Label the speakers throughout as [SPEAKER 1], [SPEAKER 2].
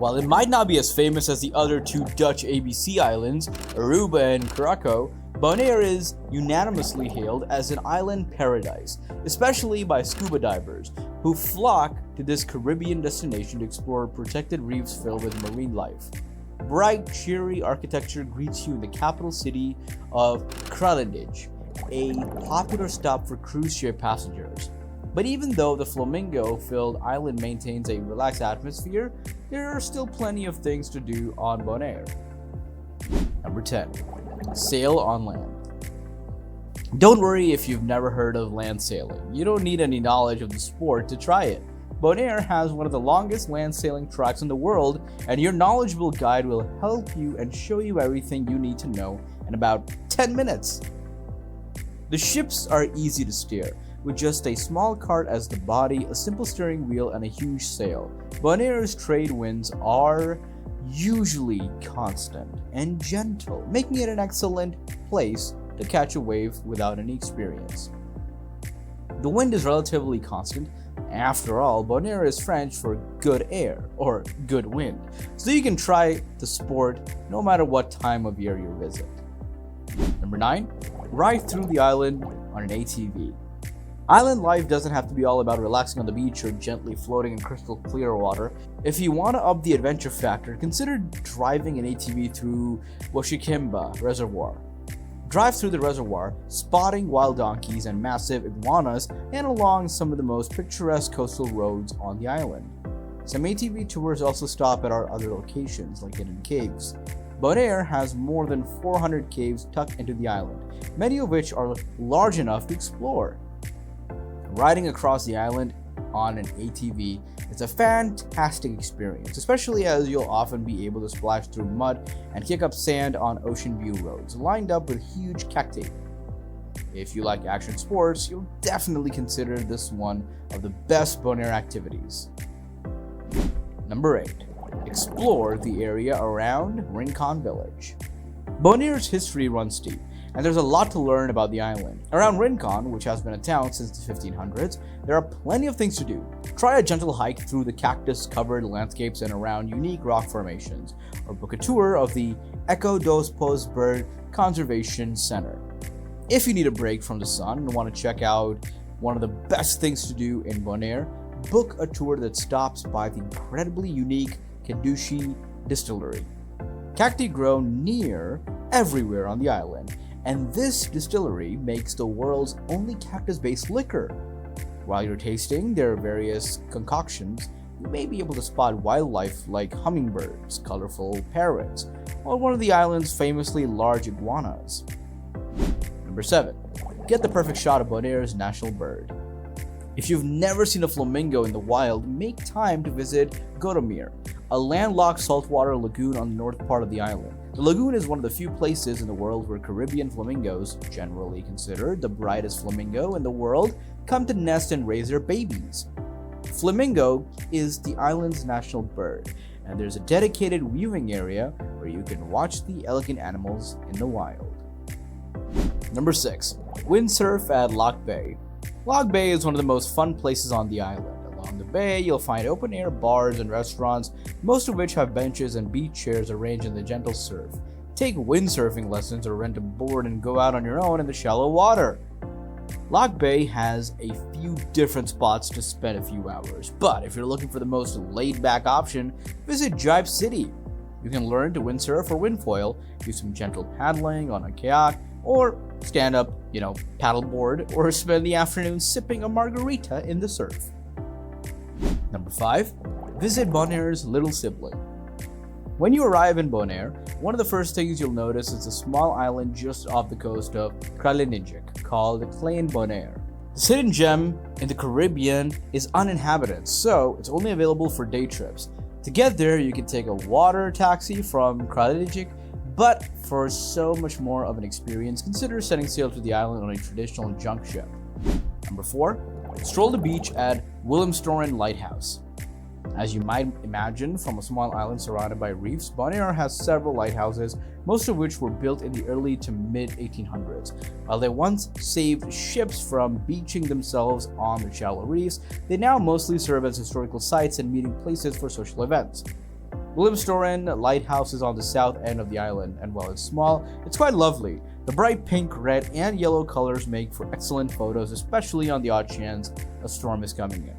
[SPEAKER 1] While it might not be as famous as the other two Dutch ABC islands, Aruba and Curaçao, Bonaire is unanimously hailed as an island paradise, especially by scuba divers, who flock to this Caribbean destination to explore protected reefs filled with marine life. Bright, cheery architecture greets you in the capital city of Kralendijk, a popular stop for cruise ship passengers. But even though the flamingo-filled island maintains a relaxed atmosphere, there are still plenty of things to do on Bonaire. Number 10. Sail on land. Don't worry if you've never heard of land sailing. You don't need any knowledge of the sport to try it. Bonaire has one of the longest land sailing tracks in the world, and your knowledgeable guide will help you and show you everything you need to know in about 10 minutes. The ships are easy to steer, with just a small cart as the body, a simple steering wheel, and a huge sail. Bonaire's trade winds are usually constant and gentle, making it an excellent place to catch a wave without any experience. The wind is relatively constant. After all, Bonaire is French for good air or good wind, so you can try the sport no matter what time of year you visit. Number 9. Ride through the island on an ATV. Island life doesn't have to be all about relaxing on the beach or gently floating in crystal clear water. If you want to up the adventure factor, consider driving an ATV through Washikimba Reservoir. Drive through the reservoir, spotting wild donkeys and massive iguanas, and along some of the most picturesque coastal roads on the island. Some ATV tours also stop at our other locations, like hidden caves. Bonaire has more than 400 caves tucked into the island, many of which are large enough to explore. Riding across the island on an ATV is a fantastic experience, especially as you'll often be able to splash through mud and kick up sand on ocean view roads lined up with huge cacti. If you like action sports, you'll definitely consider this one of the best Bonaire activities. Number 8. Explore the area around Rincon village. Bonaire's history runs deep, and there's a lot to learn about the island. Around Rincon, which has been a town since the 1500s, there are plenty of things to do. Try a gentle hike through the cactus-covered landscapes and around unique rock formations, or book a tour of the Eco dos Pos Bird Conservation Center. If you need a break from the sun and want to check out one of the best things to do in Bonaire, book a tour that stops by the incredibly unique Kedushi Distillery. Cacti grow near everywhere on the island, and this distillery makes the world's only cactus-based liquor. While you're tasting their various concoctions, you may be able to spot wildlife like hummingbirds, colorful parrots, or one of the island's famously large iguanas. Number 7. Get the perfect shot of Bonaire's national bird. If you've never seen a flamingo in the wild, make time to visit Godemere, a landlocked saltwater lagoon on the north part of the island. The lagoon is one of the few places in the world where Caribbean flamingos, generally considered the brightest flamingo in the world, come to nest and raise their babies. Flamingo is the island's national bird, and there's a dedicated viewing area where you can watch the elegant animals in the wild. Number 6. Windsurf at Lac Bay. Lac Bay is one of the most fun places on the island. Along the bay, you'll find open-air bars and restaurants, most of which have benches and beach chairs arranged in the gentle surf. Take windsurfing lessons or rent a board and go out on your own in the shallow water. Lac Bay has a few different spots to spend a few hours, but if you're looking for the most laid-back option, visit Jibe City. You can learn to windsurf or windfoil, do some gentle paddling on a kayak, or stand up, paddleboard, or spend the afternoon sipping a margarita in the surf. Number 5. Visit Bonaire's little sibling. When you arrive in Bonaire, one of the first things you'll notice is a small island just off the coast of Kralendijk called Klein Bonaire. This hidden gem in the Caribbean is uninhabited, so it's only available for day trips. To get there, you can take a water taxi from Kralendijk, but for so much more of an experience, consider setting sail to the island on a traditional junk ship. Number 4. Stroll the beach at Willemstoren Lighthouse. As you might imagine, from a small island surrounded by reefs, Bonaire has several lighthouses, most of which were built in the early to mid-1800s. While they once saved ships from beaching themselves on the shallow reefs, they now mostly serve as historical sites and meeting places for social events. Willemstoren Lighthouse is on the south end of the island, and while it's small, it's quite lovely. The bright pink, red, and yellow colors make for excellent photos, especially on the odd chance a storm is coming in.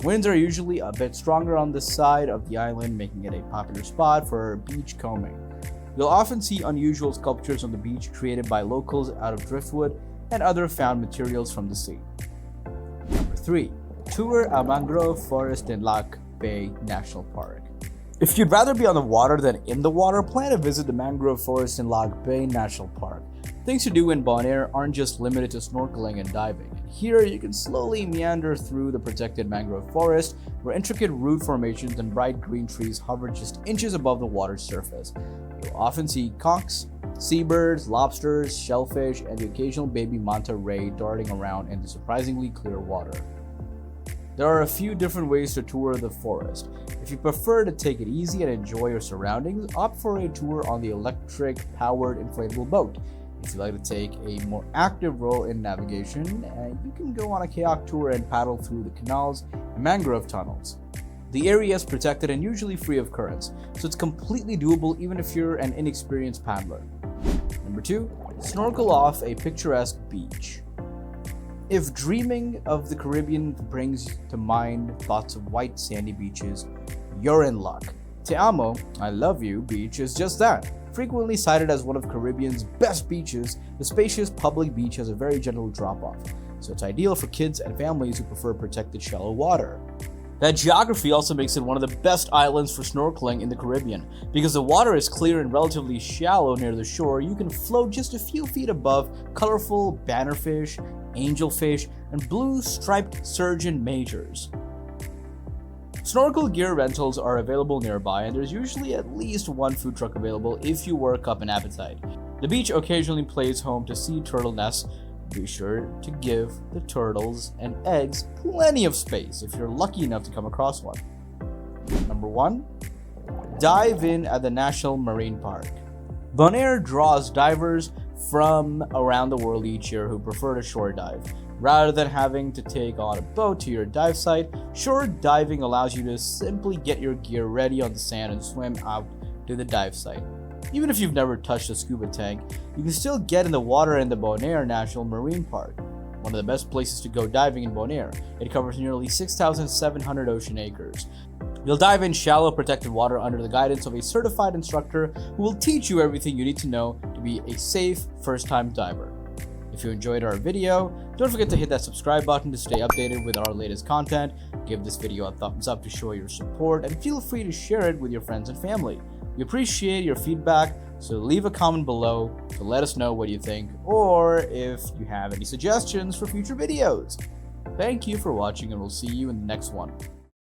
[SPEAKER 1] Winds are usually a bit stronger on this side of the island, making it a popular spot for beach combing. You'll often see unusual sculptures on the beach created by locals out of driftwood and other found materials from the sea. Number 3. Tour a Mangrove Forest in Lac Bay National Park. If you'd rather be on the water than in the water, plan to visit the Mangrove Forest in Lac Bay National Park. Things to do in Bonaire aren't just limited to snorkeling and diving. Here, you can slowly meander through the protected mangrove forest, where intricate root formations and bright green trees hover just inches above the water's surface. You'll often see conchs, seabirds, lobsters, shellfish, and the occasional baby manta ray darting around in the surprisingly clear water. There are a few different ways to tour the forest. If you prefer to take it easy and enjoy your surroundings, opt for a tour on the electric-powered inflatable boat. If you like to take a more active role in navigation, you can go on a kayak tour and paddle through the canals and mangrove tunnels. The area is protected and usually free of currents, so it's completely doable even if you're an inexperienced paddler. Number 2. Snorkel off a picturesque beach. If dreaming of the Caribbean brings to mind thoughts of white sandy beaches, you're in luck. Te Amo, I love you beach is just that. Frequently cited as one of Caribbean's best beaches, the spacious public beach has a very gentle drop-off, so it's ideal for kids and families who prefer protected shallow water. That geography also makes it one of the best islands for snorkeling in the Caribbean. Because the water is clear and relatively shallow near the shore, you can float just a few feet above colorful bannerfish, angelfish, and blue striped sturgeon majors. Snorkel gear rentals are available nearby, and there's usually at least one food truck available if you work up an appetite. The beach occasionally plays home to sea turtle nests. Be sure to give the turtles and eggs plenty of space if you're lucky enough to come across one. Number 1. Dive in at the National Marine Park. Bonaire draws divers from around the world each year who prefer to shore dive. Rather than having to take on a boat to your dive site, shore diving allows you to simply get your gear ready on the sand and swim out to the dive site. Even if you've never touched a scuba tank, you can still get in the water in the Bonaire National Marine Park, one of the best places to go diving in Bonaire. It covers nearly 6,700 ocean acres. You'll dive in shallow protected water under the guidance of a certified instructor who will teach you everything you need to know to be a safe first-time diver. If you enjoyed our video, don't forget to hit that subscribe button to stay updated with our latest content. Give this video a thumbs up to show your support, and feel free to share it with your friends and family. We appreciate your feedback, so leave a comment below to let us know what you think, or if you have any suggestions for future videos. Thank you for watching, and we'll see you in the next one.